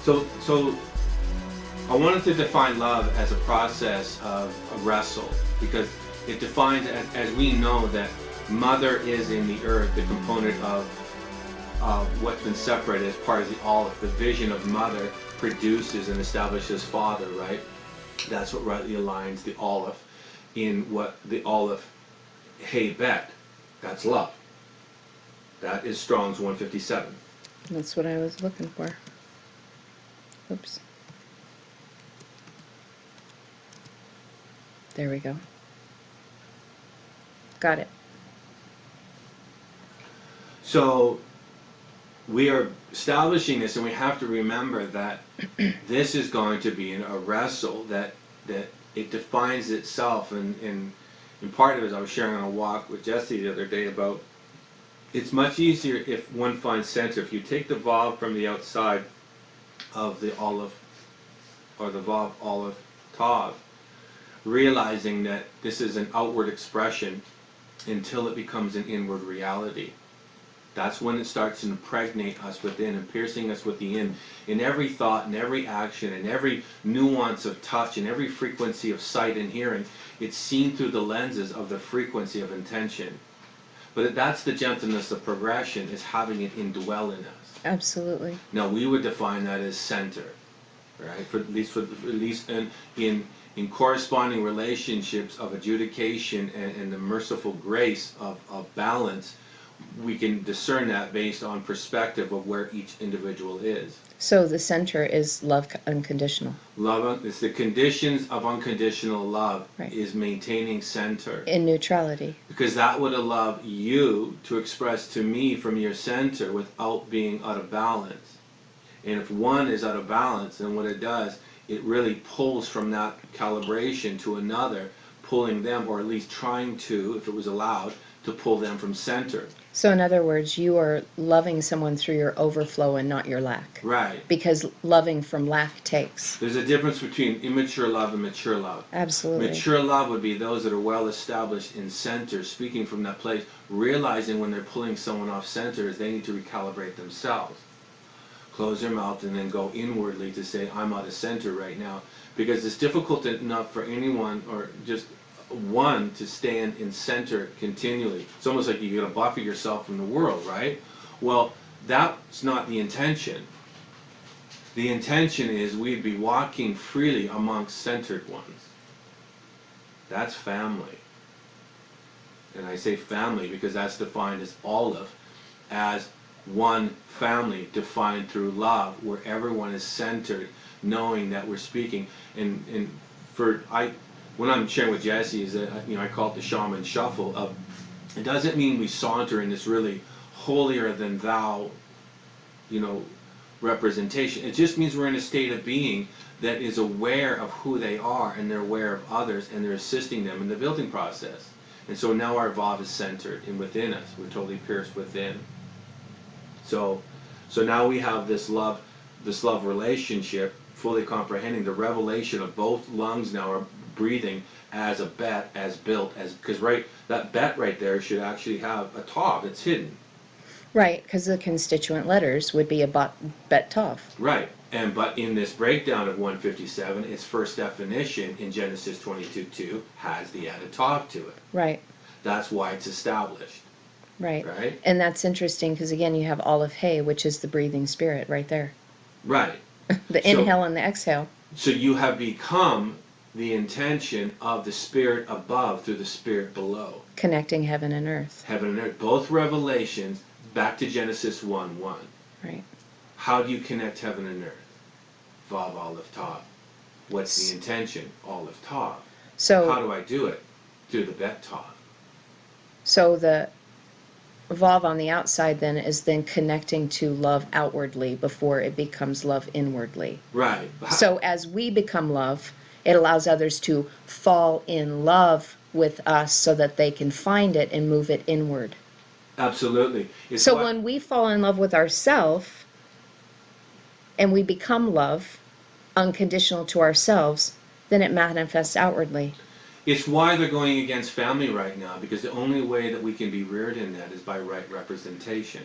So I wanted to define love as a process of a wrestle, because it defines, as we know, that mother is in the earth the component of what's been separated as part of the olive. The vision of mother produces and establishes father, right? That's what rightly aligns the olive in what the olive hey bet. That's love. That is Strong's 157. That's what I was looking for. Oops. There we go. Got it. So we are establishing this, and we have to remember that this is going to be a wrestle, that it defines itself, and part of it is I was sharing on a walk with Jesse the other day about it's much easier if one finds center. If you take the Vav from the outside of the olive, or the Vav olive Tav, realizing that this is an outward expression until it becomes an inward reality. That's when it starts to impregnate us within and piercing us within, in every thought and every action and every nuance of touch and every frequency of sight and hearing. It's seen through the lenses of the frequency of intention. But that's the gentleness of progression, is having it indwell in us. Absolutely. Now we would define that as center, right? At least in corresponding relationships of adjudication and the merciful grace of balance, we can discern that based on perspective of where each individual is. So the center is love unconditional. Love, it's the conditions of unconditional love, right, is maintaining center. In neutrality. Because that would allow you to express to me from your center without being out of balance. And if one is out of balance, then what it does, it really pulls from that calibration to another, pulling them, or at least trying to, if it was allowed, to pull them from center. So in other words, you are loving someone through your overflow and not your lack. Right. Because loving from lack takes. There's a difference between immature love and mature love. Absolutely. Mature love would be those that are well established in center, speaking from that place, realizing when they're pulling someone off center is they need to recalibrate themselves. Close their mouth and then go inwardly to say, I'm out of center right now. Because it's difficult enough for anyone, or just one, to stand in center continually. It's almost like you're going to buffer yourself from the world, right? Well, that's not the intention. The intention is we'd be walking freely amongst centered ones. That's family. And I say family because that's defined as olive, as one family defined through love, where everyone is centered, knowing that we're speaking. And when I'm sharing with Jesse, is that I call it the shaman shuffle of, it doesn't mean we saunter in this really holier than thou, representation. It just means we're in a state of being that is aware of who they are, and they're aware of others, and they're assisting them in the building process. And so now our Vav is centered and within us. We're totally pierced within. So now we have this love relationship, fully comprehending the revelation of both lungs now are breathing as a bet, as built, because that bet right there should actually have a tav. It's hidden. Right, because the constituent letters would be a bet tav. Right, but in this breakdown of 157, its first definition in Genesis 22:2 has the added tav to it. Right. That's why it's established. Right. Right. And that's interesting because again, you have olive hay, which is the breathing spirit right there. Right. The inhale and the exhale. So you have become the intention of the spirit above through the spirit below. Connecting heaven and earth. Heaven and earth. Both revelations back to Genesis 1:1. Right. How do you connect heaven and earth? Vav Aleph Tav. What's the intention? Aleph Tav. So how do I do it? Through the Bet Tav. So the Vav on the outside then is then connecting to love outwardly before it becomes love inwardly. Right. So as we become love, it allows others to fall in love with us so that they can find it and move it inward. Absolutely. So when we fall in love with ourselves and we become love, unconditional to ourselves, then it manifests outwardly. It's why they're going against family right now, because the only way that we can be reared in that is by right representation.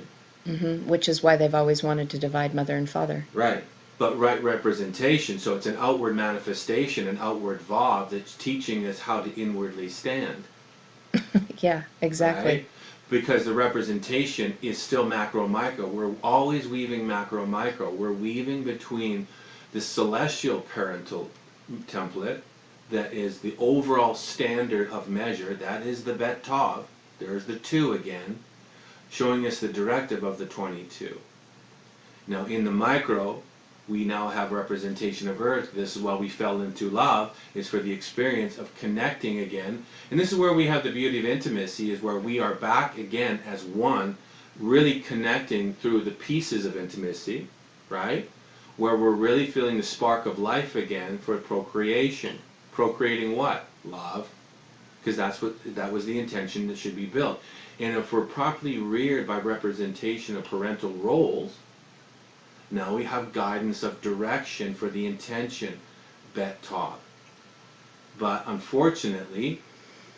Mm-hmm. Which is why they've always wanted to divide mother and father. Right. but right representation. So it's an outward manifestation, an outward vav that's teaching us how to inwardly stand. Yeah, exactly. Right? Because the representation is still macro micro. We're always weaving macro micro. We're weaving between the celestial parental template that is the overall standard of measure. That is the bet tav. There's the 2 again, showing us the directive of the 22. Now in the micro, we now have representation of earth. This is why we fell into love, is for the experience of connecting again. And this is where we have the beauty of intimacy, is where we are back again as one, really connecting through the pieces of intimacy, right? Where we're really feeling the spark of life again for procreation. Procreating what? Love. Because that was the intention that should be built. And if we're properly reared by representation of parental roles, now we have guidance of direction for the intention, bet tav. But unfortunately,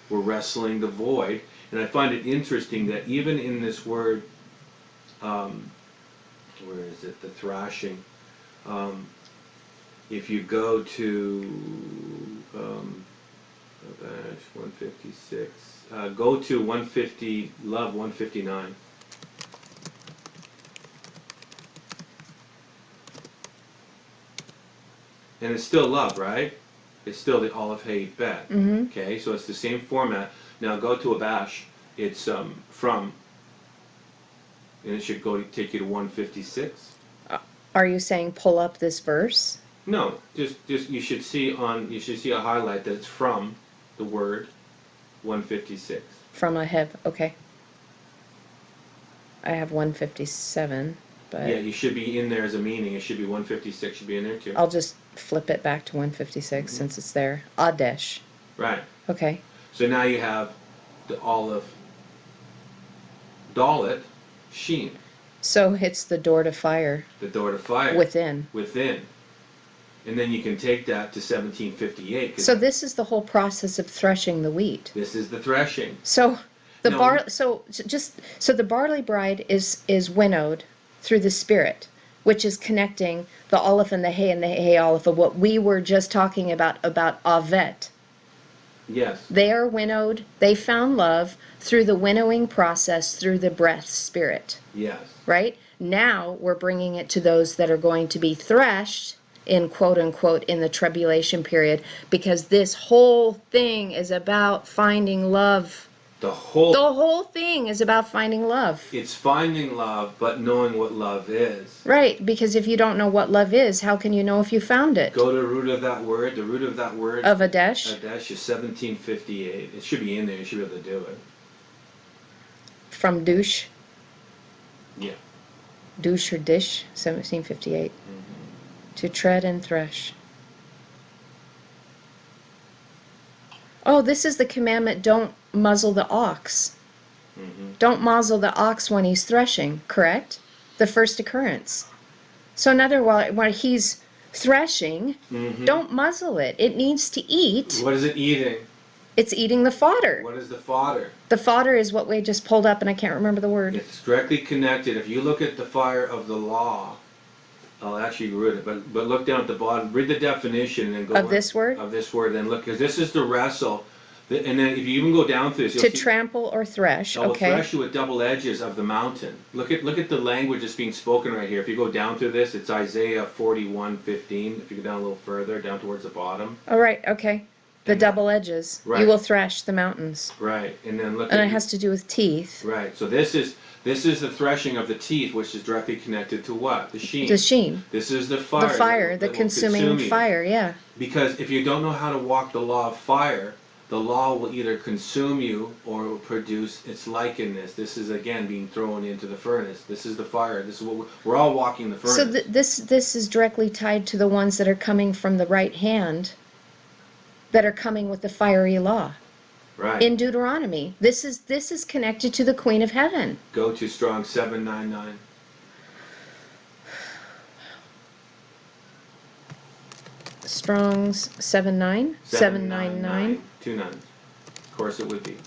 we're wrestling the void. And I find it interesting that even in this word, where is it, the thrashing, if you go to 156, go to 150, love 159. And it's still love, right? It's still the Aleph Hey Bet. Mm-hmm. Okay, so it's the same format. Now go to Abash. It's from, and it should take you to 156. Are you saying pull up this verse? No, just you should see a highlight that it's from the word 156. From I have, okay. I have 157, but Yeah, you should be in there as a meaning. It should be 156. Should be in there too. I'll just flip it back to 156 since it's there. Adesh. Right. Okay. So now you have the Aleph Dalet Sheen. So it's the door to fire. The door to fire. Within. And then you can take that to 1758. So this is the whole process of threshing the wheat. This is the threshing. So the No. the barley bride is winnowed through the spirit, which is connecting the Aleph and the Hey Aleph of what we were just talking about Avet. Yes. They are winnowed. They found love through the winnowing process, through the breath spirit. Yes. Right? Now we're bringing it to those that are going to be threshed in quote unquote in the tribulation period, because this whole thing is about finding love. The whole thing is about finding love. It's finding love, but knowing what love is. Right, because if you don't know what love is, how can you know if you found it? Go to the root of that word. The root of that word of Adesh. Adesh is 1758. It should be in there. You should be able to do it. From douche. Yeah. Douche or dish, 1758. To tread and thresh. Oh, this is the commandment, don't muzzle the ox. Don't muzzle the ox when he's threshing, correct? The first occurrence. So in other words, when he's threshing, don't muzzle it. It needs to eat. What is it eating? It's eating the fodder. What is the fodder? The fodder is what we just pulled up, and I can't remember the word. It's directly connected. If you look at the fire of the law, I'll actually read it, but look down at the bottom, read the definition, and then go of this word. Of this word, then look, because this is the wrestle. And then if you even go down through this, you'll to see, trample or thresh. I'll Okay. thresh you with double edges of the mountain. Look at the language that's being spoken right here. If you go down through this, it's Isaiah 41:15. If you go down a little further, down towards the bottom. All right. Okay. The double edges. Right. You will thrash the mountains. Right, and then look. And it has to do with teeth. Right. So this is the threshing of the teeth, which is directly connected to what? The sheen. The sheen. This is the fire. The fire, the consuming fire, yeah. Because if you don't know how to walk the law of fire, the law will either consume you or will produce its likeness. This is again being thrown into the furnace. This is the fire. This is what we're all walking the furnace. So this is directly tied to the ones that are coming from the right hand, that are coming with the fiery law. Right. In Deuteronomy. This is connected to the Queen of Heaven. Go to Strong 799. Strong's 79? 799. 2 9. Of course it would be.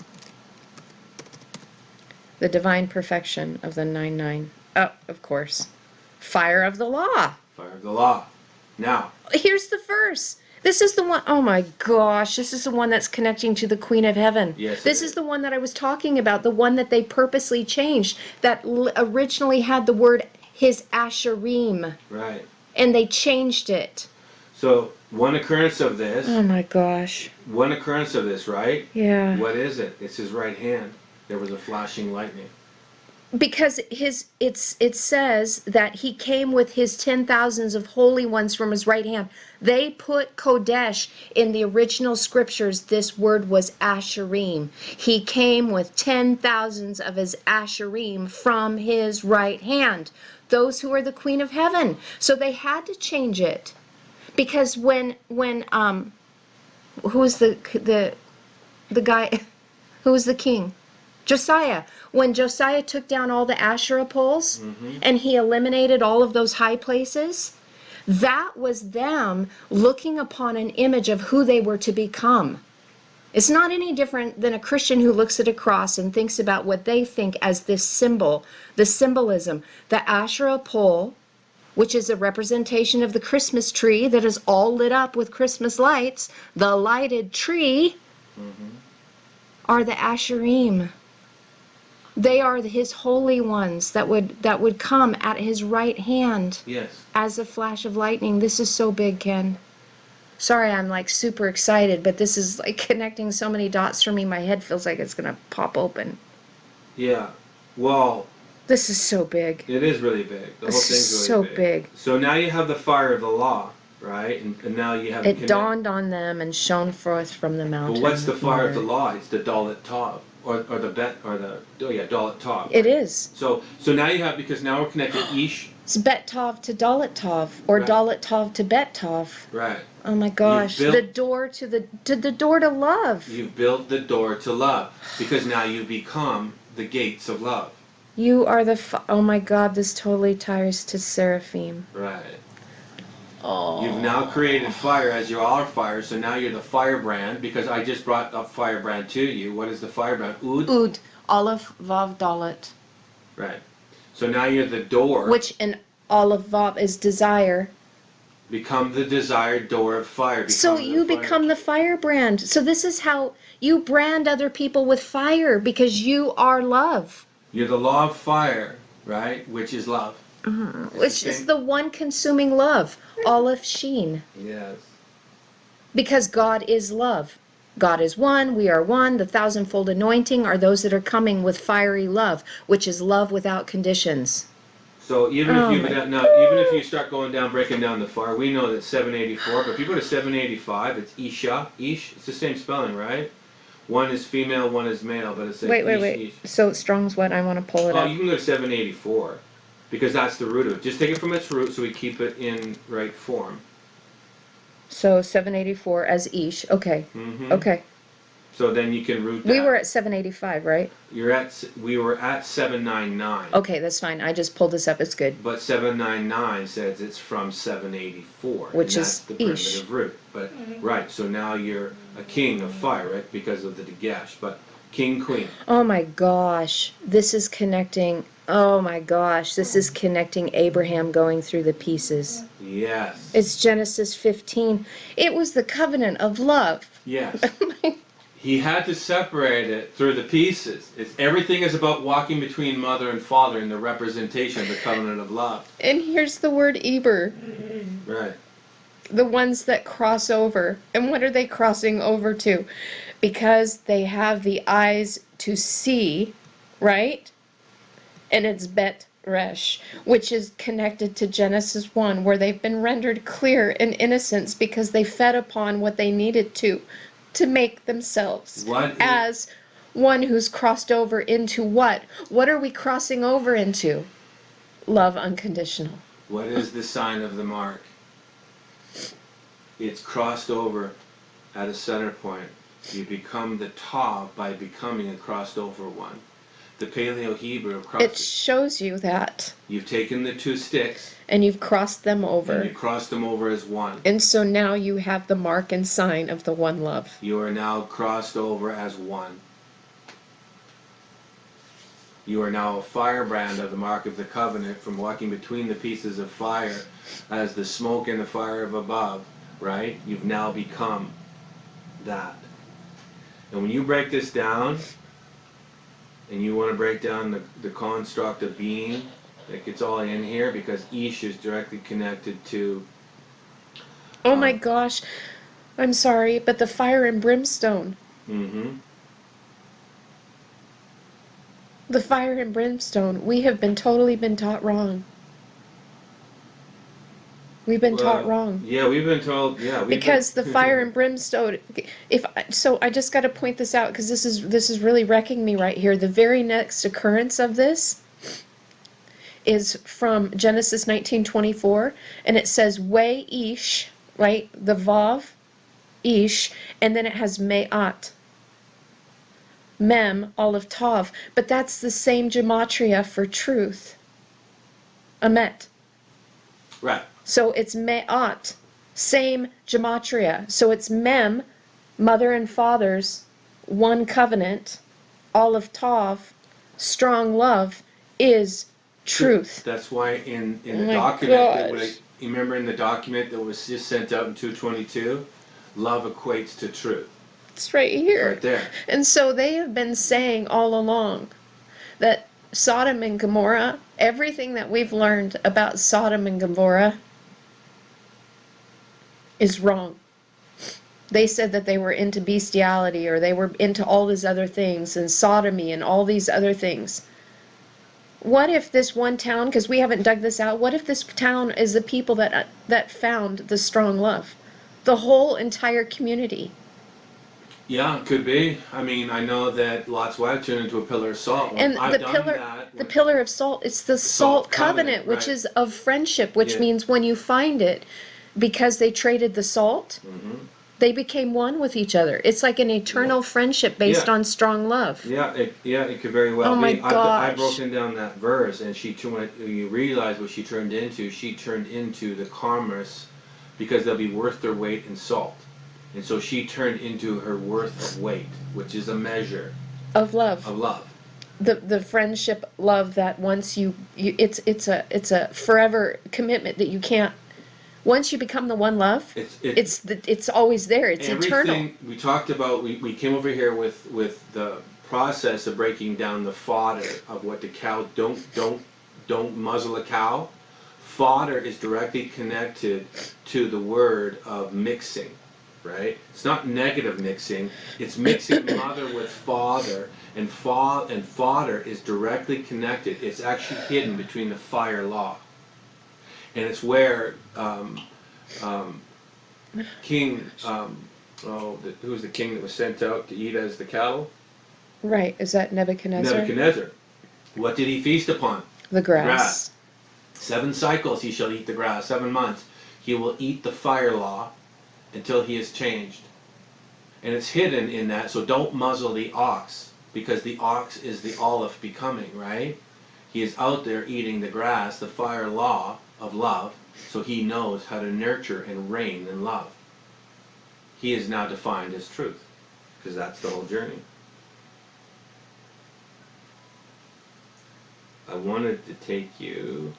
The divine perfection of the 99. Oh, of course. Fire of the law. Fire of the law. Now, Here's the verse. This is the one, oh my gosh, this is the one that's connecting to the Queen of Heaven. yes, This is the one that I was talking about, the one that they purposely changed, that originally had the word his Asherim, right. and they changed it. So one occurrence of this, Oh my gosh. right? Yeah. What is it? It's his right hand. There was a flashing lightning. Because it says that he came with his 10,000s of holy ones from his right hand. They put Kodesh in the original scriptures. This word was Asherim. He came with 10,000s of his Asherim from his right hand. Those who are the Queen of Heaven. So they had to change it because when who was the guy who was the king? Josiah. When Josiah took down all the Asherah poles and he eliminated all of those high places, that was them looking upon an image of who they were to become. It's not any different than a Christian who looks at a cross and thinks about what they think as this symbol, the symbolism, the Asherah pole, which is a representation of the Christmas tree that is all lit up with Christmas lights, the lighted tree, are the Asherim. They are his holy ones that would come at his right hand. Yes. As a flash of lightning. This is so big, Ken. Sorry, I'm like super excited, but this is like connecting so many dots for me. My head feels like it's gonna pop open. Yeah. Well, This is so big. it is really big. The whole This is thing's so really big. So now you have the fire of the law, right? And now you have It dawned on them and shone forth from the mountain. But what's the fire of the Mother. law? It's the Dalet Tav, or the bet, or the Dalet Tav. It Right? is. So now you have, because now we're connected Ish. It's Bet Tov to Dalet Tov, or Right. Dalet Tov to Bet Tov. Right. Oh my gosh! built- The door to the door to love. You've built the door to love, because now you become the gates of love. You are the. Oh my God! This totally ties to seraphim. Right. Oh. You've now created fire as you are fire, so now you're the firebrand, because I just brought up firebrand to you. What is the firebrand? Ud? Ud, Aleph Vav Dalet. Right. So now you're the door. Which in Aleph Vav is desire. Become the desired door of fire. So you become the firebrand. So this is how you brand other people with fire, because you are love. You're the law of fire, right? Which is love. Which is the one consuming love. Aleph Sheen. Yes. Because God is love. God is one, we are one. The thousandfold anointing are those that are coming with fiery love, which is love without conditions. So even if you start going down, breaking down the fire, we know that 784. But if you go to 785, it's Isha. Ish. It's the same spelling, right? One is female, one is male, but it's like Wait. Ish. So Strong's what? I want to pull it up. Oh, you can go to 784, because that's the root of it. Just take it from its root, so we keep it in right form. So 784 as Ish. Okay. Mm-hmm. Okay. So then you can root that. We were at 785, right? We were at 799. Okay, that's fine. I just pulled this up. It's good. But 799 says it's from 784, Which and is that's the Ish. primitive root. But right, so now you're a king of fire, right? Because of the Dagesh. But king, queen. Oh my gosh. This is connecting. Oh my gosh. This is connecting Abraham going through the pieces. Yes. It's Genesis 15. It was the covenant of love. Yes. He had to separate it through the pieces. Everything is about walking between mother and father in the representation of the covenant of love. And here's the word Eber. Right. The ones that cross over. And what are they crossing over to? Because they have the eyes to see, right? And it's Bet Resh, which is connected to Genesis 1, where they've been rendered clear in innocence because they fed upon what they needed to make themselves as one who's crossed over into what? What are we crossing over into? Love unconditional. What is the sign of the mark? It's crossed over at a center point. You become the Tav by becoming a crossed over one. The Paleo Hebrew crossed. It shows you that. You've taken the two sticks. And you've crossed them over. And you crossed them over as one. And so now you have the mark and sign of the one love. You are now crossed over as one. You are now a firebrand of the mark of the covenant from walking between the pieces of fire as the smoke and the fire of above, right? You've now become that. And when you break this down, and you want to break down the construct of being, like it's all in here because Ish is directly connected to. Oh my gosh. I'm sorry, but the fire and brimstone. Mm-hmm. The fire and brimstone. We have been taught wrong. We've been taught wrong. Yeah, we've been told. Yeah, because the fire and brimstone. So I just got to point this out because this is really wrecking me right here. The very next occurrence of this is from Genesis 19:24, and it says way ish, right? The vav ish, and then it has me'at. Mem, Aleph Tav, but that's the same gematria for truth. Amet. Right. So it's me'at, same gematria. So it's mem, mother and father's, one covenant, Aleph Tav, strong love, is truth. That's why in Oh the my document gosh. you remember in the document that was just sent out in 222, love equates to truth. It's right It's here. right there. And so they have been saying all along that Sodom and Gomorrah, everything that we've learned about Sodom and Gomorrah is wrong. They said that they were into bestiality or they were into all these other things and sodomy and all these other things. What if this one town, because we haven't dug this out, what if this town is the people that found the strong love? The whole entire community. Yeah, could be. I mean, I know that Lot's wife turned into a pillar of salt. And I've done that. the pillar of salt, it's the salt covenant, which right. is of friendship, which Yeah. means when you find it, because they traded the salt, Mm-hmm. they became one with each other. It's like an eternal friendship based on strong love. Yeah, it could very well Oh my be. I've gosh. broken down that verse, and when you realize what she turned into the commerce, because they'll be worth their weight in salt, and so she turned into her worth of weight, which is a measure Of love. of love. The friendship love that once you it's a forever commitment that you can't, once you become the one love, it's always there. It's eternal. Everything we talked about, we came over here with the process of breaking down the fodder of what the cow don't muzzle a cow. Fodder is directly connected to the word of mixing, right? It's not negative mixing. It's mixing mother with father, and fodder is directly connected. It's actually hidden between the fire law, and it's where King, who was the king that was sent out to eat as the cattle? Right. Is that Nebuchadnezzar? Nebuchadnezzar. What did he feast upon? The grass. 7 cycles he shall eat the grass, 7 months. He will eat the fire law until he is changed. And it's hidden in that, so don't muzzle the ox, because the ox is the Aleph becoming, right? He is out there eating the grass, the fire law of love, so he knows how to nurture and reign in love. He is now defined as truth, because that's the whole journey. I wanted to take you.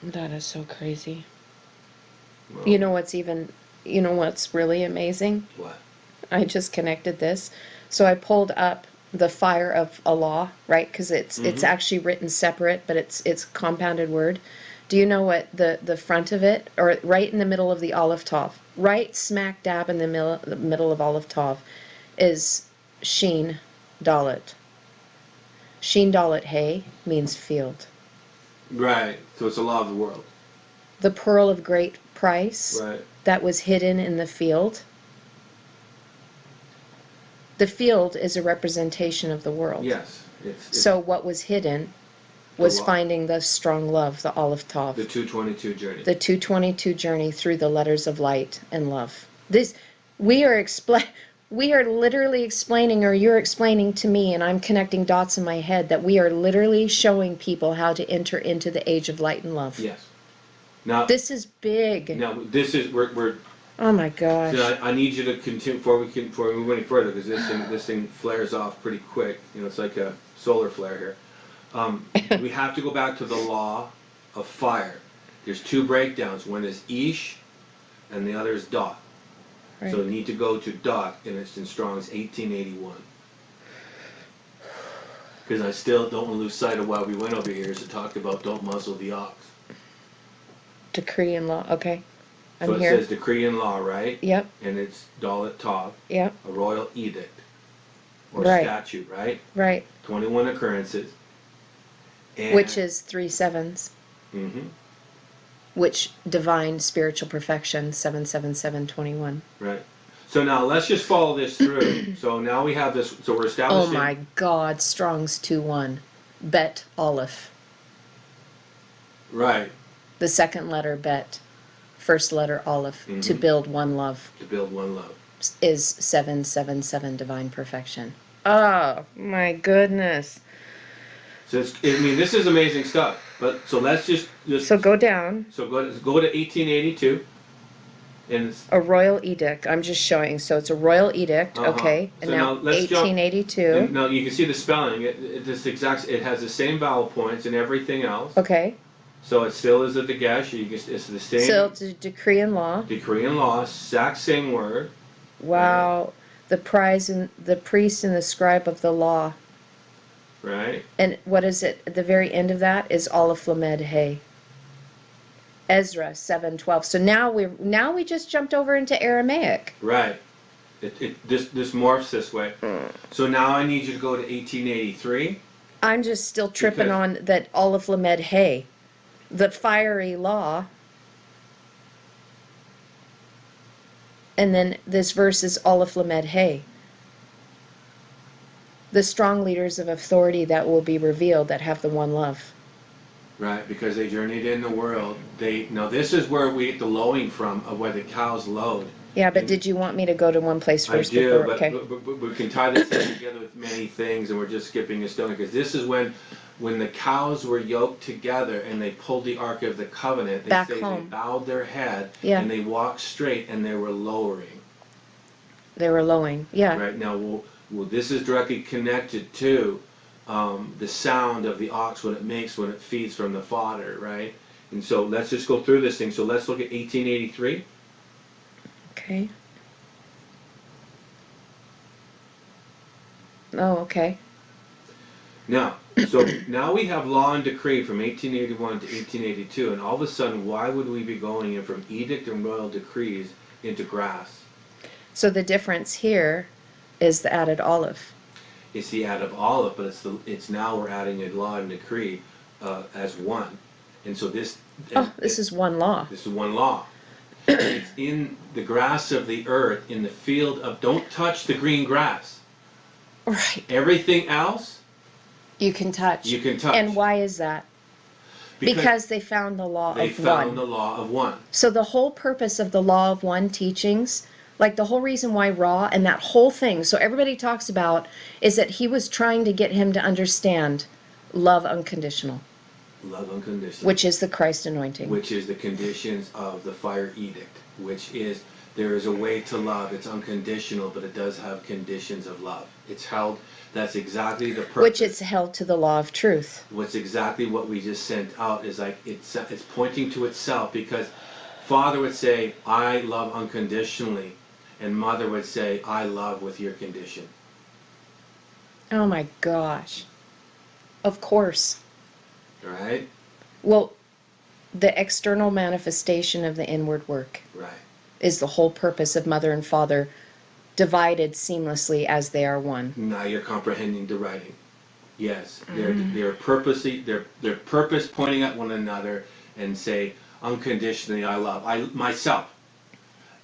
That is so crazy. Well, You know what's really amazing? what? I just connected this. So I pulled up the fire of Allah, right? Because it's actually written separate, but it's compounded word. Do you know what the front of it, or right in the middle of the Aleph Tav, right smack dab in the middle of Aleph Tav, is Sheen Dalet. Sheen Dalet Hay means field. Right. So it's the law of the world. The pearl of great price Right. that was hidden in the field. The field is a representation of the world. Yes. So what was hidden was finding the strong love, the Aleph Tav. The 222 journey. The 222 journey through the letters of light and love. We are literally explaining, or you're explaining to me, and I'm connecting dots in my head, that we are literally showing people how to enter into the age of light and love. Yes. Now this is big. Now this is we're Oh my gosh. So I need you to continue before we move any further, because this thing flares off pretty quick. It's like a solar flare here. We have to go back to the law of fire. There's two breakdowns. One is Ish, and the other is Dot. Right. So we need to go to Dot, and it's in Strong's 1881. Because I still don't want to lose sight of why we went over here is to talk about don't muzzle the ox. Decree and law. Okay. I'm So it here. says decree and law, right? Yep. And it's Dalet Tav, Yep. a royal edict or Right. statute, right? Right. 21 occurrences. And, Which is 3 sevens. Mm-hmm. Which divine spiritual perfection 77721. Right. So now let's just follow this through. So now we have this. So we're Oh establishing. my God! Strong's 2-1. Bet Aleph. Right. The second letter Bet. First letter Aleph. Mm-hmm. To build one love. To build one love. Is 777 divine perfection. Oh my goodness. So this is amazing stuff. But so let's just So go down. So go to 1882, and it's, A royal edict. I'm just showing. So it's a royal edict. Uh-huh. Okay. So And now let's jump- 1882. and now you can see the spelling. It has the same vowel points and everything else. Okay. So it still is a Dagesh. It's the same. So it's a decree and law. Decree and law, exact same word. Wow. The priest and the scribe of the law. Right. And what is it? At the very end of that is Aleph Lamed Hey. Ezra 7:12. So now we just jumped over into Aramaic. Right. This morphs this way. So now I need you to go to 1883. I'm just still tripping Because- on that Aleph Lamed Hey. The fiery law. And then this verse is Aleph Lamed Hey. The strong leaders of authority that will be revealed that have the one love. Right, because they journeyed in the world. Now this is where we get the lowing from of where the cows lowed. Yeah, but And did you want me to go to one place first? I do, before? but, Okay. but we can tie this thing together with many things, and we're just skipping a stone, because this is when the cows were yoked together and they pulled the Ark of the Covenant. They Back say home. They bowed their head, Yeah. and they walked straight, and they were lowering. They were lowing. Yeah. Right now, well, this is directly connected to the sound of the ox when it feeds from the fodder, right? And so let's just go through this thing. So let's look at 1883. Okay. Oh, okay. Now we have law and decree from 1881 to 1882, and all of a sudden, why would we be going in from edict and royal decrees into grass? So the difference here is the added olive. It's the add of olive, but it's now we're adding a law and decree as one, and so this. This is one law. This is one law. It's in the grass of the earth, in the field of. Don't touch the green grass. Right. Everything else. You can touch. You can touch. And why is that? Because they found the law they of found one. the law of one. So the whole purpose of the law of one teachings, like the whole reason why Ra and that whole thing, so everybody talks about, is that he was trying to get him to understand love unconditional. Love unconditional. Which is the Christ anointing. Which is the conditions of the fire edict. Which is, there is a way to love. It's unconditional, but it does have conditions of love. It's held. That's exactly the purpose. Which it's held to the law of truth. What's exactly what we just sent out is like it's pointing to itself, because Father would say, I love unconditionally, and Mother would say, I love with your condition. Oh my gosh. Of course. Right? Well, the external manifestation of the inward work Right. is the whole purpose of Mother and Father divided seamlessly as they are one. Now you're comprehending the writing. Yes, they're purposely they're purpose pointing at one another and say unconditionally I love myself,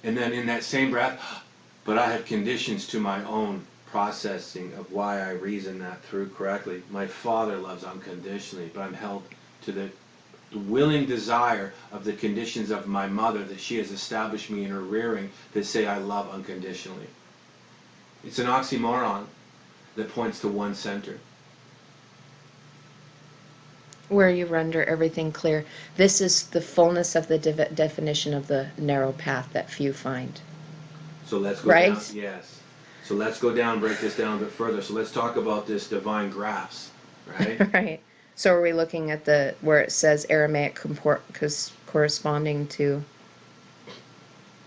and then in that same breath, but I have conditions to my own processing of why I reason that through correctly. My Father loves unconditionally, but I'm held to the willing desire of the conditions of my mother that she has established me in her rearing that say I love unconditionally. It's an oxymoron that points to one center. Where you render everything clear. This is the fullness of the definition of the narrow path that few find. So let's go Right? down. Yes. So let's go down, break this down a bit further. So let's talk about this divine grace, right? Right. So are we looking at the where it says Aramaic corresponding to?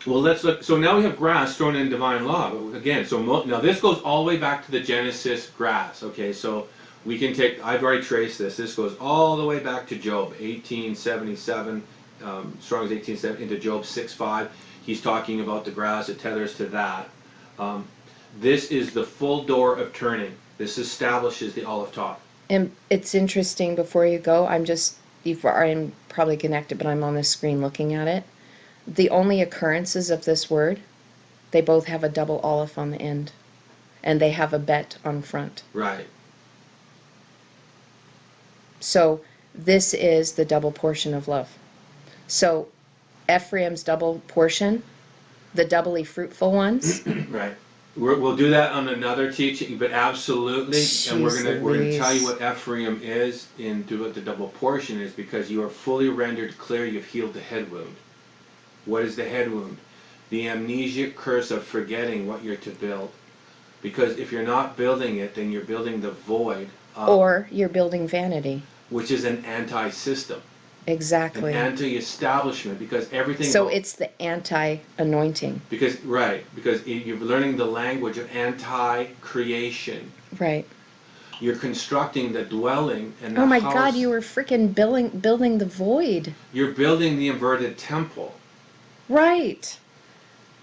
Well, let's look. So now we have grass thrown in divine law. But again, so now this goes all the way back to the Genesis grass. Okay, so we can take. I've already traced this. This goes all the way back to Job 1877. Strong's 1870 into Job 6:5. He's talking about the grass. It tethers to that. Um, this is the full door of turning. This establishes the olive top. And it's interesting. Before you go, I'm probably connected, but I'm on the screen looking at it. The only occurrences of this word, they both have a double aleph on the end, and they have a bet on front. Right. So this is the double portion of love. So Ephraim's double portion, the doubly fruitful ones. Right. We'll do that on another teaching, but absolutely, and we're gonna tell you what Ephraim is and do what the double portion is, because you are fully rendered clear. You've healed the head wound. What is the head wound? The amnesic curse of forgetting what you're to build. Because if you're not building it, then you're building the void. Or you're building vanity. Which is an anti-system. Exactly. An anti-establishment, because everything. So it's the anti-anointing. Because you're learning the language of anti-creation. Right. You're constructing the dwelling and the house. Oh my house. God! You were freaking building the void. You're building the inverted temple. Right.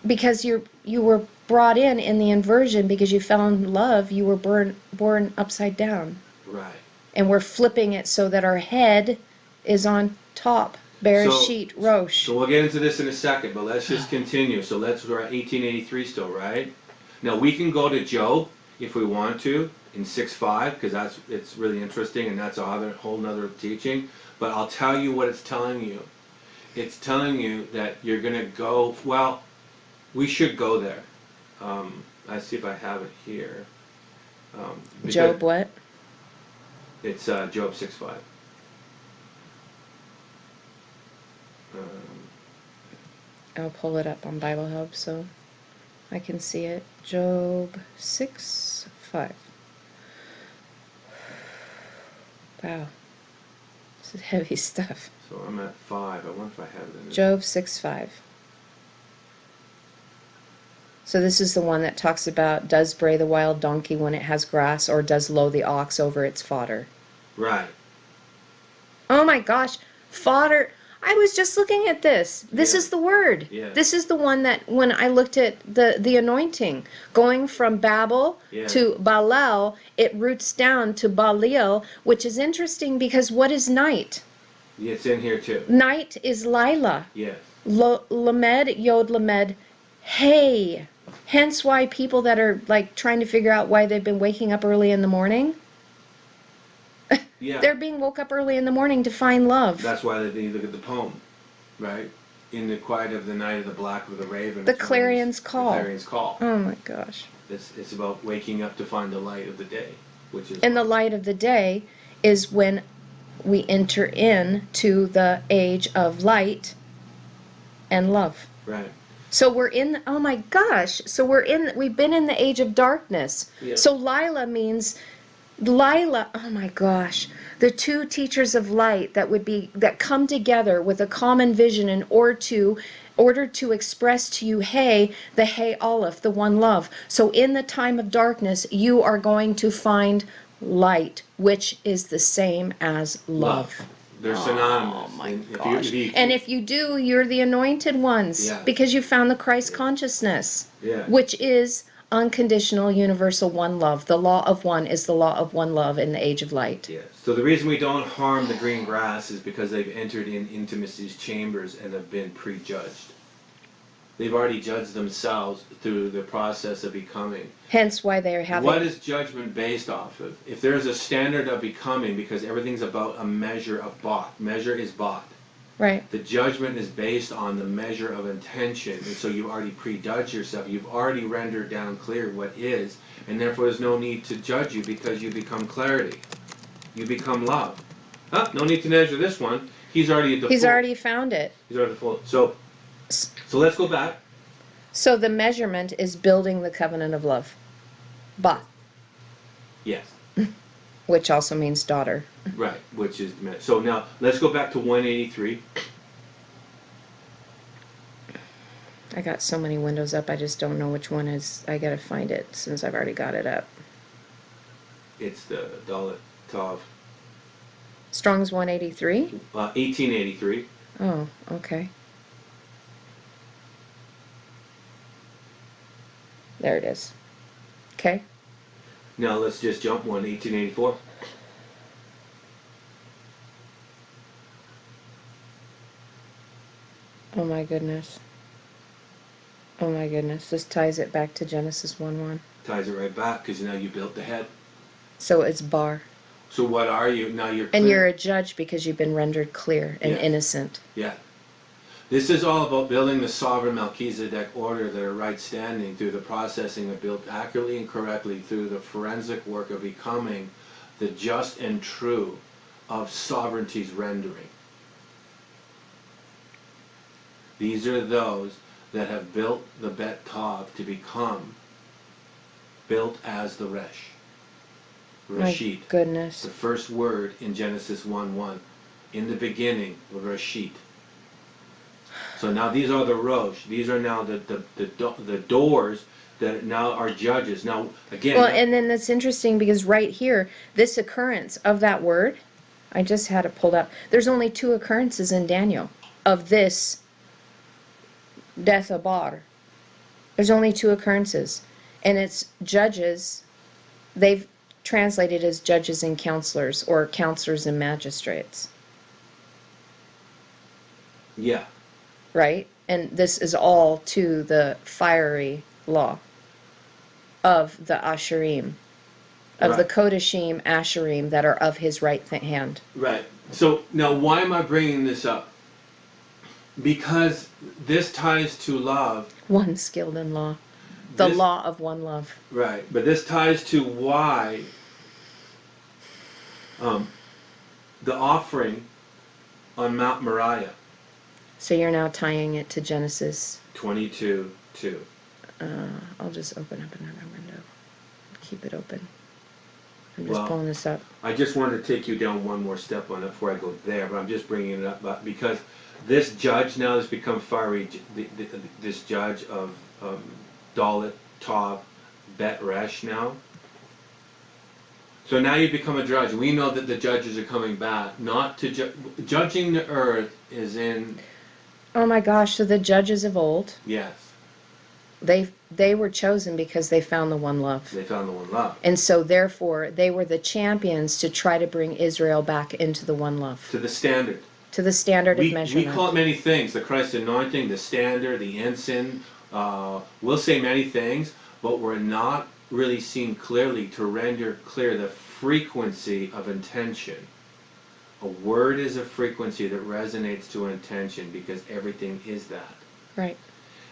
Because you were brought in the inversion because you fell in love. You were born upside down. Right. And we're flipping it so that our head is on top. Bereshit, Rosh. So we'll get into this in a second, but let's just continue. So we're at 1883 still, right? Now we can go to Job if we want to in 6:5, because it's really interesting, and that's a whole nother teaching. But I'll tell you what it's telling you. It's telling you that you're going to go. Well, we should go there. Let's see if I have it here. Job what? It's Job 6:5. I'll pull it up on Bible Hub so I can see it. Job 6:5. Wow. This is heavy stuff. So I'm at 5. I wonder if I have it in there. Job 6:5. So this is the one that talks about, does bray the wild donkey when it has grass, or does low the ox over its fodder? Right. Oh my gosh. Fodder. I was just looking at this. This is the word. Yeah. This is the one that when I looked at the anointing, going from Babel to Baalal, it roots down to Baalil, which is interesting because what is night? Yeah, it's in here too. Night is Lila. Yes. Lamed, Yod Lamed, hey. Hence why people that are like trying to figure out why they've been waking up early in the morning, yeah, they're being woke up early in the morning to find love. That's why they look at the poem, right? In the quiet of the night of the black of the raven. The clarion's call. The clarion's call. Oh my gosh. It's about waking up to find the light of the day, which is. And the light of the day is when we enter into the age of light and love. Right. So we're in, oh my gosh, we've been in the age of darkness. Yeah. So Lila, oh my gosh, the two teachers of light that come together with a common vision in order to express to you, the Hey Aleph, the one love. So in the time of darkness, you are going to find light, which is the same as love. They're synonymous. Oh my gosh. And if you do, you're the anointed ones. Yeah. Because you found the Christ consciousness. Yeah. Which is unconditional, universal one love. The law of one is the law of one love in the age of light. Yes. So the reason we don't harm the green grass is because they've entered in intimacy's chambers and have been prejudged. They've already judged themselves through the process of becoming. Hence why they're having... What is judgment based off of? If there's a standard of becoming, because everything's about a measure of bought. Measure is bought. Right. The judgment is based on the measure of intention. And so you already prejudge yourself. You've already rendered down clear what is. And therefore there's no need to judge you because you become clarity. You become love. No need to measure this one. He's already at the He's full. already found it. He's already full. So let's go back. So the measurement is building the covenant of love. Ba, Yes. which also means daughter. Right. Which is so now let's go back to 183. I got so many windows up, I just don't know which one is. I gotta find it since I've already got it up. It's the Dalet Tav. Strong's 183? 1883. Oh, okay. There it is. Okay. Now let's just jump 1884. Oh my goodness. Oh my goodness. This ties it back to Genesis 1:1. Ties it right back because now you built the head. So it's bar. So what are you? Now you're clear. And you're a judge because you've been rendered clear and innocent. Yeah. This is all about building the sovereign Melchizedek order that are right standing through the processing of built accurately and correctly through the forensic work of becoming the just and true of sovereignty's rendering. These are those that have built the Bet Tav to become built as the Resh. Rashid. My goodness. The first word in Genesis 1:1. In the beginning, Rashid. So now these are the Rosh. These are now the doors that now are judges. Now again. Well, and then that's interesting because right here, this occurrence of that word, I just had it pulled up. There's only 2 occurrences in Daniel of this Dethabar. There's only 2 occurrences. And it's judges. They've translated as judges and counselors, or counselors and magistrates. Yeah. Right? And this is all to the fiery law of the Asherim, of the Kodashim Asherim that are of his right hand. Right. So now why am I bringing this up? Because this ties to love. One skilled in law. The law of one love. Right. But this ties to why the offering on Mount Moriah. So you're now tying it to Genesis 22:2. I'll just open up another window. Keep it open. I'm just pulling this up. I just wanted to take you down one more step on it before I go there, but I'm just bringing it up because this judge now has become fiery. This judge of Dalet, Tav, Bet Resh now. So now you become a judge. We know that the judges are coming back. Not to judging the earth is in. Oh my gosh! So the judges of old. Yes. They were chosen because they found the one love. They found the one love. And so therefore they were the champions to try to bring Israel back into the one love. To the standard. To the standard of measurement. We call it many things. The Christ anointing, the standard, the ensign. We'll say many things, but we're not really seen clearly to render clear the frequency of intention. A word is a frequency that resonates to an intention because everything is that. Right.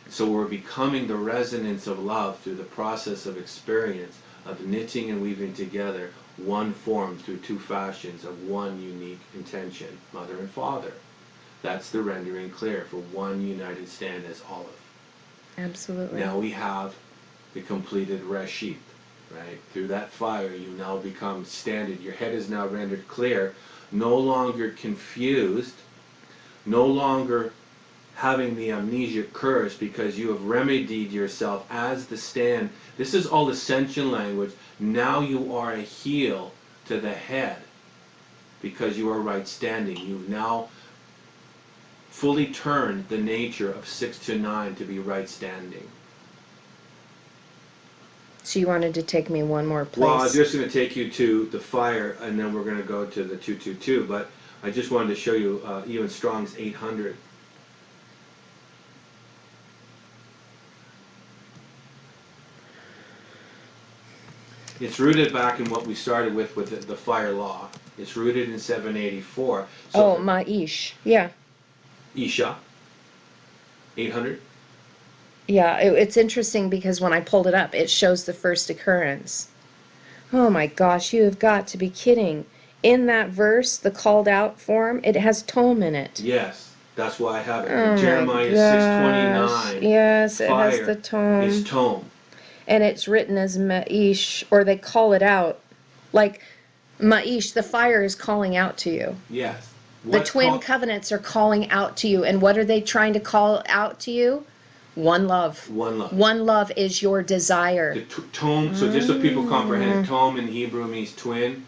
So we're becoming the resonance of love through the process of experience, of knitting and weaving together one form through 2 fashions of one unique intention, mother and father. That's the rendering clear for one united stand as olive. Absolutely. Now we have the completed Reshit, right? Through that fire you now become standard. Your head is now rendered clear, no longer confused, no longer having the amnesia curse because you have remedied yourself as the stand. This is all ascension language. Now you are a heel to the head because you are right standing. You've now fully turned the nature of 6 to 9 to be right standing. So you wanted to take me one more place. Well, I was just going to take you to the fire and then we're going to go to the 222, but I just wanted to show you even Strong's 800. It's rooted back in what we started with the fire law. It's rooted in 784. So Ma'ish. Yeah. Isha. 800. Yeah, it's interesting because when I pulled it up, it shows the first occurrence. Oh my gosh, you have got to be kidding. in that verse, the called out form, it has tome in it. Yes, that's why I have it. Oh In my Jeremiah gosh. 6:29, Yes, it has the fire is tome. tome. And it's written as Ma'ish, or they call it out. Like Ma'ish, the fire is calling out to you. Yes. The What's twin called covenants are calling out to you. And what are they trying to call out to you? One love. one love? One love is your desire. The tome. So just so people comprehend, tome in Hebrew means twin.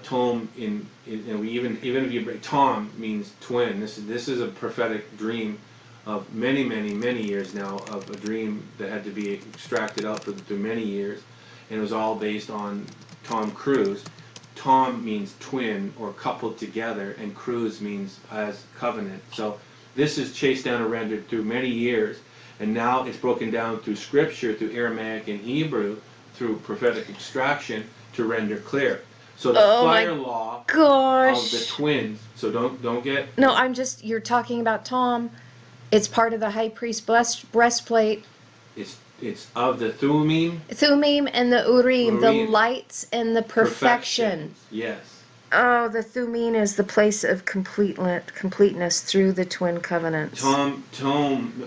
Tome even if you break tom means twin. This is a prophetic dream of many years now, of a dream that had to be extracted out through many years, and it was all based on Tom Cruise. Tom means twin or coupled together, and Cruise means as covenant. So this is chased down and rendered through many years, and now it's broken down through Scripture, through Aramaic and Hebrew, through prophetic extraction to render clear. So the Oh my fire law of the gosh. twins. So don't get. No, you're talking about Tom. It's part of the high priest breastplate. It's of the Thummim. Thummim and the Urim, the Urim. lights and the perfection. Yes. Oh, the Thummim is the place of completeness through the twin covenants. Tome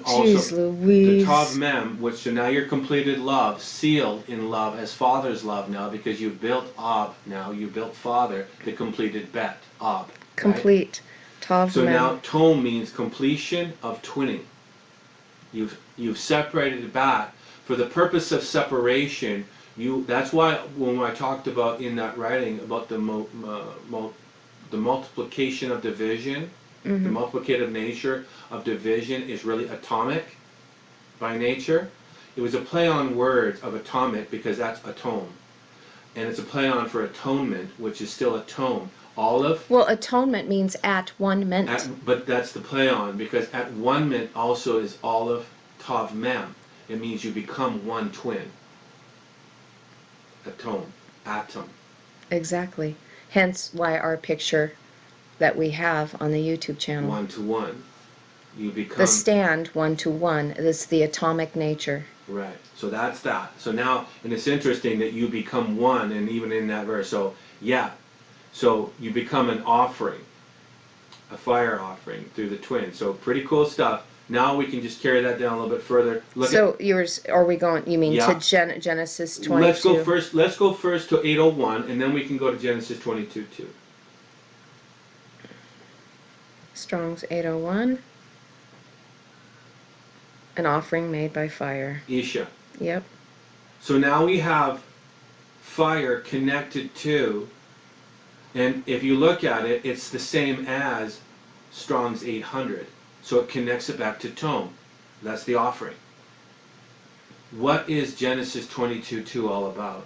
also. Jeez Louise. The Tav Mem, which so now you're completed love, sealed in love as Father's love now, because you've built Ab now, you built Father, the completed Bet, Ab. Complete. Right? Tav So Mem. now Tome means completion of twinning. You've separated it back. For the purpose of separation, that's why when I talked about in that writing about the multiplication of division, the multiplicative nature of division is really atomic by nature. It was a play on words of atomic because that's atone. And it's a play on for atonement, which is still atone. Olive. Well, atonement means at one meant. But that's the play on, because at one meant also is olive tav mem. It means you become one twin. Atone. Atom. Exactly. Hence why our picture that we have on the YouTube channel. One to one. You become. The stand, 1 to 1, is the atomic nature. Right. So that's that. So now, and it's interesting that you become one, and even in that verse. So yeah. So you become an offering, a fire offering through the twin. So pretty cool stuff. Now we can just carry that down a little bit further. Are we going, you mean Yeah. to Genesis 22? Let's go first to 801, and then we can go to Genesis 22:2. Strong's 801. An offering made by fire. Isha. Yep. So now we have fire connected to, and if you look at it, it's the same as Strong's 800. So it connects it back to tome. That's the offering. What is Genesis 22:2 all about?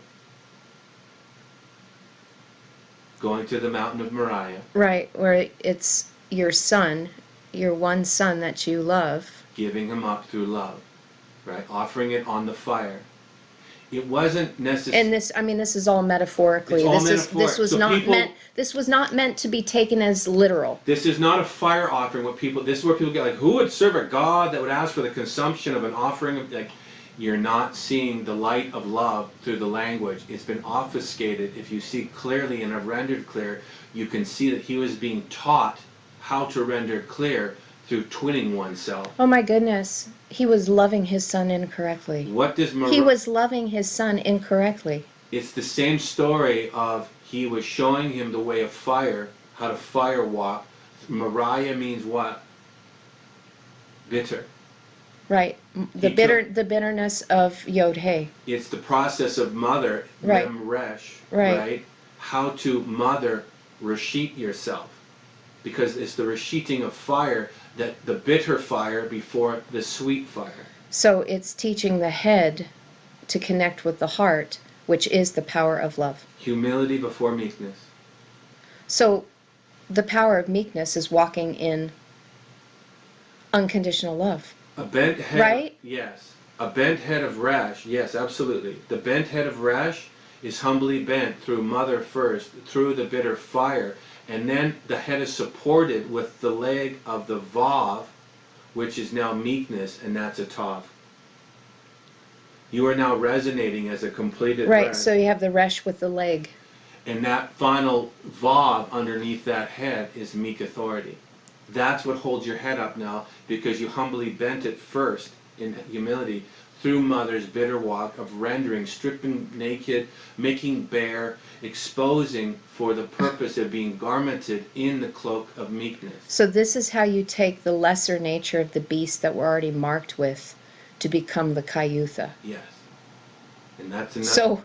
Going to the mountain of Moriah. Right, where it's your son, your one son that you love. Giving him up through love. Right? Offering it on the fire. It wasn't necessary. And this is all metaphorically. It's all metaphoric. This was not meant to be taken as literal. This is not a fire offering. This is where people get like, who would serve a God that would ask for the consumption of an offering of, like, you're not seeing the light of love through the language. It's been obfuscated. If you see clearly and have rendered clear, you can see that he was being taught how to render clear through twinning oneself. Oh my goodness. He was loving his son incorrectly. He was loving his son incorrectly. It's the same story of he was showing him the way of fire, how to fire walk. Moriah means what? Bitter. Right. The bitterness of Yod-Heh. It's the process of mother, right. Mem-resh, right? How to mother, reshit yourself. Because it's the resheeting of fire, that the bitter fire before the sweet fire. So it's teaching the head to connect with the heart, which is the power of love. Humility before meekness. So the power of meekness is walking in unconditional love. A bent head. Right? Yes. A bent head of Resh. Yes, absolutely. The bent head of Resh is humbly bent through mother first, through the bitter fire. And then the head is supported with the leg of the Vav, which is now meekness, and that's a Tav. You are now resonating as a completed Right, Resh. so you have the Resh with the leg. And that final vav underneath that head is meek authority. That's what holds your head up now, because you humbly bent it first in humility through mother's bitter walk of rendering, stripping naked, making bare, exposing for the purpose of being garmented in the cloak of meekness. So this is how you take the lesser nature of the beast that we're already marked with to become the Kayutha. Yes. And that's enough. So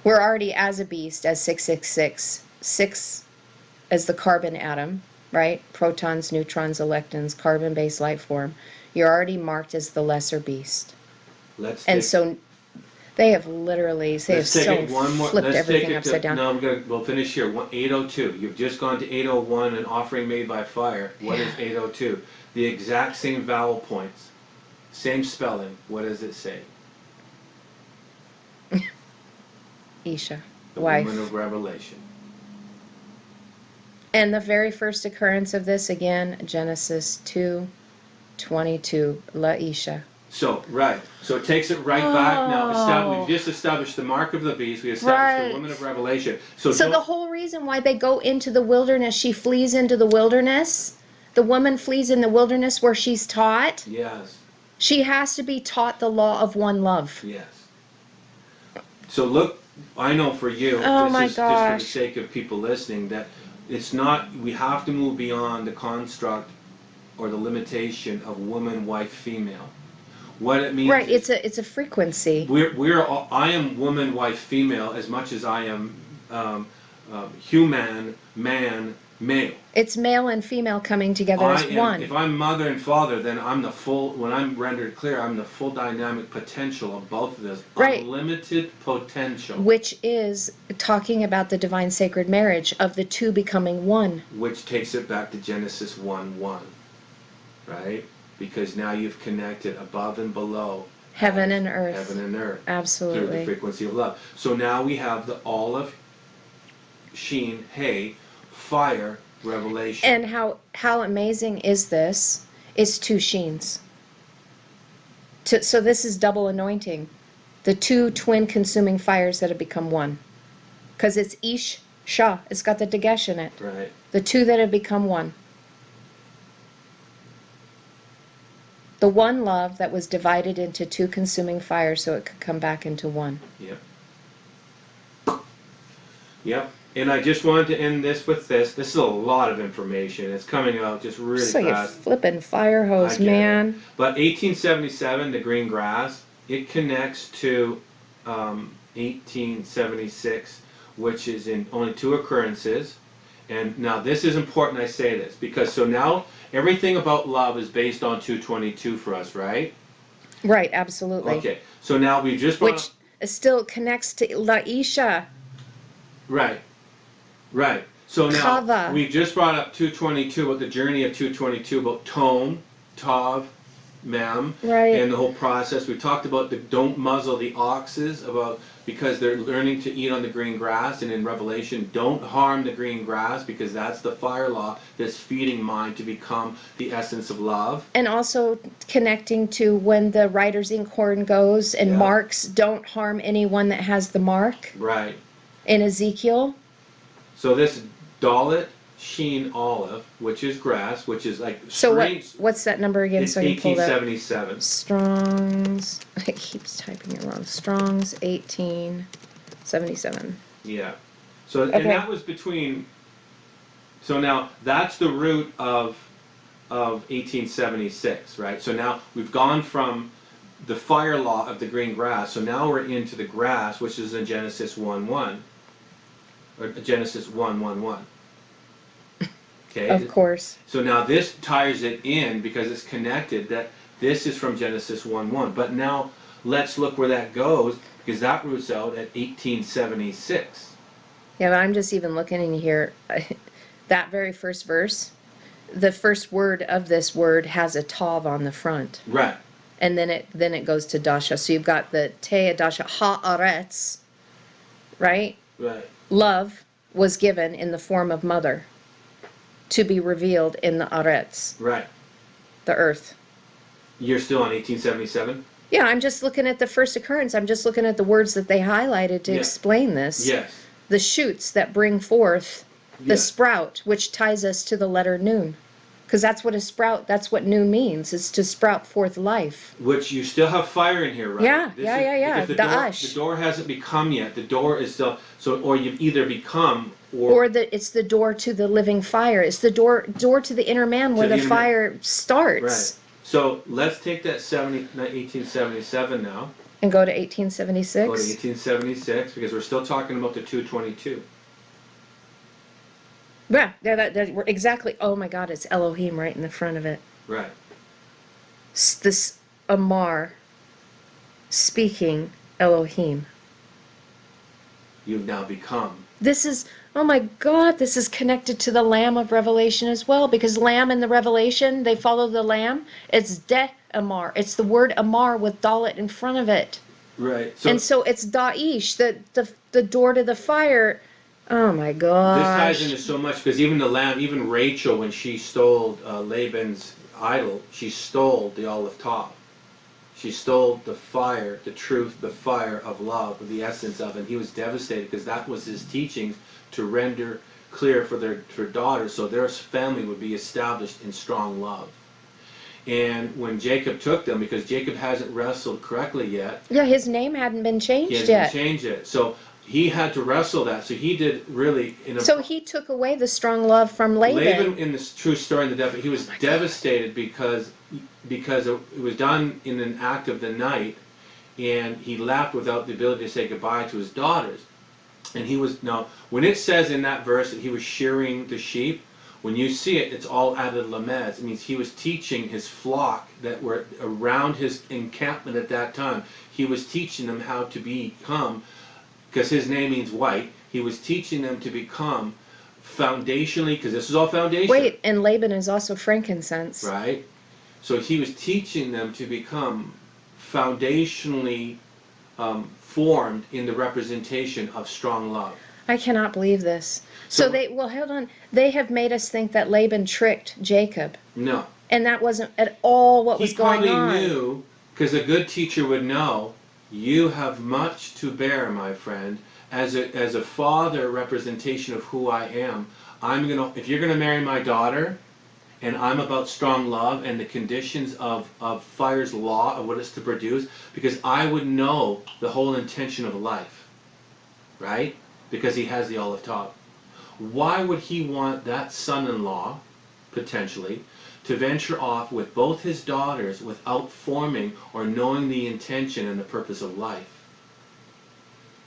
we're already as a beast, as 666, 6 as the carbon atom, right? Protons, neutrons, electrons, carbon-based life form. You're already marked as the lesser beast. So they have literally, flipped everything upside down. No, we'll finish here. 802. You've just gone to 801, an offering made by fire. What is 802? The exact same vowel points, same spelling. What does it say? Isha, the wife. Woman of Revelation. And the very first occurrence of this, again, Genesis 2:22, La Isha. So it takes it right back now. We've just established the mark of the beast. We established the woman of revelation. So the whole reason why they go into the wilderness, she flees into the wilderness. The woman flees in the wilderness where she's taught. Yes. She has to be taught the law of one love. Yes. So look, I know for you, just for the sake of people listening, that it's not, we have to move beyond the construct or the limitation of woman, wife, female. What it means, right? It's a frequency. I am woman, wife, female as much as I am human, man, male. It's male and female coming together as one. If I'm mother and father, then I'm the full. When I'm rendered clear, I'm the full dynamic potential of both of those. Right. Unlimited potential. Which is talking about the divine sacred marriage of the two becoming one. Which takes it back to Genesis 1:1, right? Because now you've connected above and below. Heaven and earth. Heaven and earth. Absolutely. Through the frequency of love. So now we have the olive, sheen, hay, fire, revelation. And how amazing is this? It's two sheens. So this is double anointing. The two twin consuming fires that have become one. Because it's Ish Shah. It's got the Dagesh in it. Right. The two that have become one. The one love that was divided into two consuming fires so it could come back into one. Yep. Yep. And I just wanted to end this with this. This is a lot of information. It's coming out just really fast. So you're flipping fire hose, man. But 1877, the green grass, it connects to 1876, which is in only two occurrences. And now this is important I say this, because so now everything about love is based on 222 for us, right? Right, absolutely. Okay, so now we just brought which still connects to La Isha. Right. So now Kava. we just brought up 222, about the journey of 222, about tone, tav, mem, right. And the whole process. We talked about the don't muzzle the oxes, because they're learning to eat on the green grass, and in Revelation, don't harm the green grass, because that's the fire law that's feeding mind to become the essence of love. And also connecting to when the writer's inkhorn goes and marks, don't harm anyone that has the mark. Right. In Ezekiel. So this Dalit Sheen olive, which is grass, which is like so what's that number again? It's so you pull that. 1877. Strong's. It keeps typing it wrong. Strong's 1877. Yeah. So and that was between. So now that's the root of 1876, right? So now we've gone from the fire law of the green grass. So now we're into the grass, which is in Genesis 1:1, or Genesis 1:1:1. Okay. Of course. So now this ties it in because it's connected. That this is from Genesis 1:1. But now let's look where that goes, because that roots out at 1876. Yeah, but I'm just even looking in here. That very first verse, the first word of this word has a tav on the front. Right. And then it goes to dasha. So you've got the te dasha haaretz, right? Right. Love was given in the form of mother to be revealed in the aretz. Right. The earth. You're still on 1877? Yeah, I'm just looking at the first occurrence. I'm just looking at the words that they highlighted to explain this. Yes. the shoots that bring forth the Yeah. sprout, which ties us to the letter Nun. Because that's what a sprout, that's what Nun means, is to sprout forth life. Which you still have fire in here, right? Yeah, This yeah, is, yeah, yeah. because the Da'ash. door hasn't become yet. The door is still, so, or you've either become Or it's the door to the living fire. It's the door to the inner man where To the the inner man. fire starts. Right. So let's take that 1877 now. And go to Go to 1876. 1876 because we're still talking about the 222. Yeah, we're exactly. Oh my God, it's Elohim right in the front of it. Right. This Amar speaking Elohim. You've now become. This is, oh my God, this is connected to the Lamb of Revelation as well, because Lamb in the Revelation, they follow the Lamb. It's De Amar. It's the word Amar with Dalet in front of it. Right. And so it's Da'ish, the door to the fire. Oh my gosh. This ties into so much because even the lamb, even Rachel, when she stole Laban's idol, she stole the olive top. She stole the fire, the truth, the fire of love, the essence of it. And he was devastated because that was his teachings to render clear for their daughters so their family would be established in strong love. And when Jacob took them, because Jacob hasn't wrestled correctly yet. Yeah, his name hadn't been changed He yet. hasn't changed it. So he had to wrestle that. So he did really. So he took away the strong love from Laban. Laban, in this true story in the he was devastated because it was done in an act of the night, and he left without the ability to say goodbye to his daughters. And he was, now, when it says in that verse that he was shearing the sheep, when you see it, it's all added lamez. It means he was teaching his flock that were around his encampment at that time. He was teaching them how to become, because his name means white, he was teaching them to become foundationally, because this is all foundation. Wait, and Laban is also frankincense. Right? So he was teaching them to become foundationally formed in the representation of strong love. I cannot believe this. So hold on. They have made us think that Laban tricked Jacob. No. And that wasn't at all what was going on. He probably knew, because a good teacher would know, you have much to bear, my friend. As a father representation of who I am, if you're gonna marry my daughter, and I'm about strong love and the conditions of fire's law of what it's to produce, because I would know the whole intention of life, right? Because he has the olive top. Why would he want that son-in-law, potentially, to venture off with both his daughters without forming or knowing the intention and the purpose of life?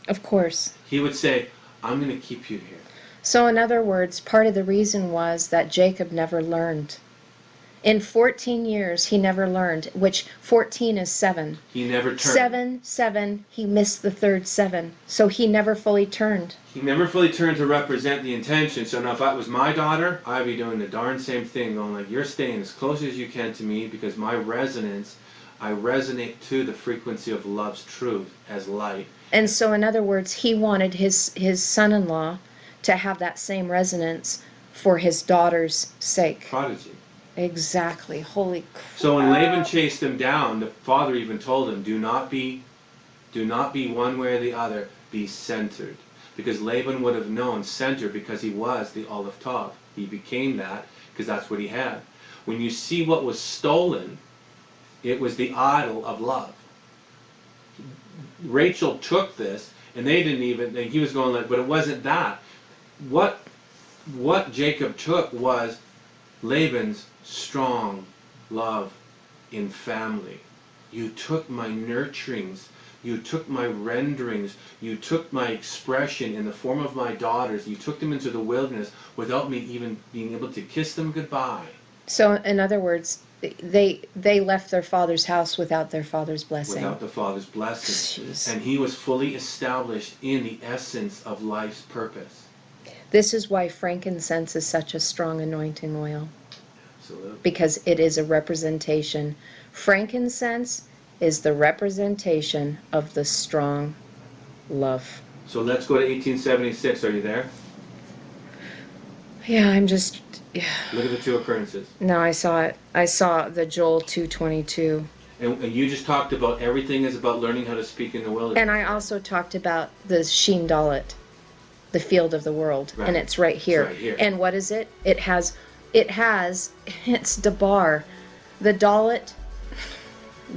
Of course. He would say, I'm going to keep you here. So in other words, part of the reason was that Jacob never learned. In 14 years, he never learned, which 14 is 7. He never turned. 7, he missed the third 7. So he never fully turned. He never fully turned to represent the intention. So now if that was my daughter, I'd be doing the darn same thing, going like, you're staying as close as you can to me because my resonance, I resonate to the frequency of love's truth as light. And so in other words, he wanted his son-in-law to have that same resonance for his daughter's sake. Prodigy. Exactly. Holy crap. So when Laban chased him down, the father even told him, do not be one way or the other, be centered. Because Laban would have known center because he was the olive top. He became that because that's what he had. When you see what was stolen, it was the idol of love. Rachel took this, and he was going like, but it wasn't that. What Jacob took was Laban's strong love in family. You took my nurturings, you took my renderings, you took my expression in the form of my daughters, you took them into the wilderness without me even being able to kiss them goodbye. So in other words, they left their father's house without their father's blessing. Without the father's blessing. Jeez. And he was fully established in the essence of life's purpose. This is why frankincense is such a strong anointing oil. Absolutely. Because it is a representation. Frankincense is the representation of the strong love. So let's go to 1876. Are you there? Yeah, I'm just... Yeah. Look at the two occurrences. No, I saw it. I saw the Joel 2:22. And you just talked about everything is about learning how to speak in the wilderness. And I also talked about the Sheen Dalet. the field of the world, Right. and it's right here. It's right here. And what is it? It's Dabar, the Dalet,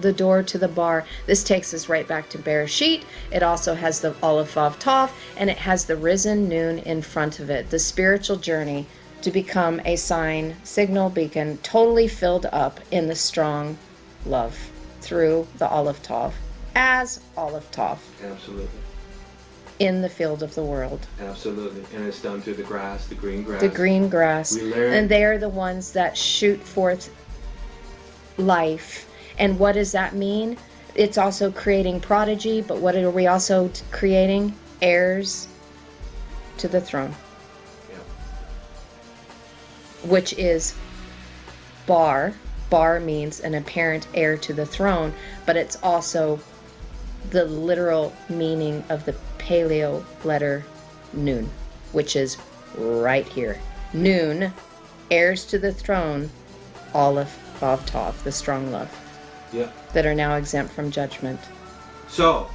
the door to the bar. This takes us right back to Bereshit. It also has the Aleph Vav Tav, and it has the risen noon in front of it. The spiritual journey to become a sign, signal, beacon, totally filled up in the strong love through the Aleph Tav, as Aleph Tav, Absolutely. in the field of the world. Absolutely. And it's done through the grass, the green grass. The green grass. We learn. And they are the ones that shoot forth life. And what does that mean? It's also creating prodigy, but what are we also creating? Heirs to the throne. Yeah. Which is Bar. Bar means an apparent heir to the throne, but it's also the literal meaning of the Paleo letter Nun, which is right here. Nun, heirs to the throne, Aleph Vav Tav, the strong love. Yeah. That are now exempt from judgment. So,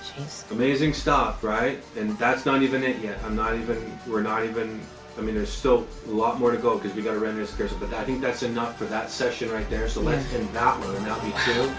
Jeez. amazing stuff, right? And that's not even it yet. There's still a lot more to go because we got to render this curse. But I think that's enough for that session right there. So let's end that one, and that'll be 2.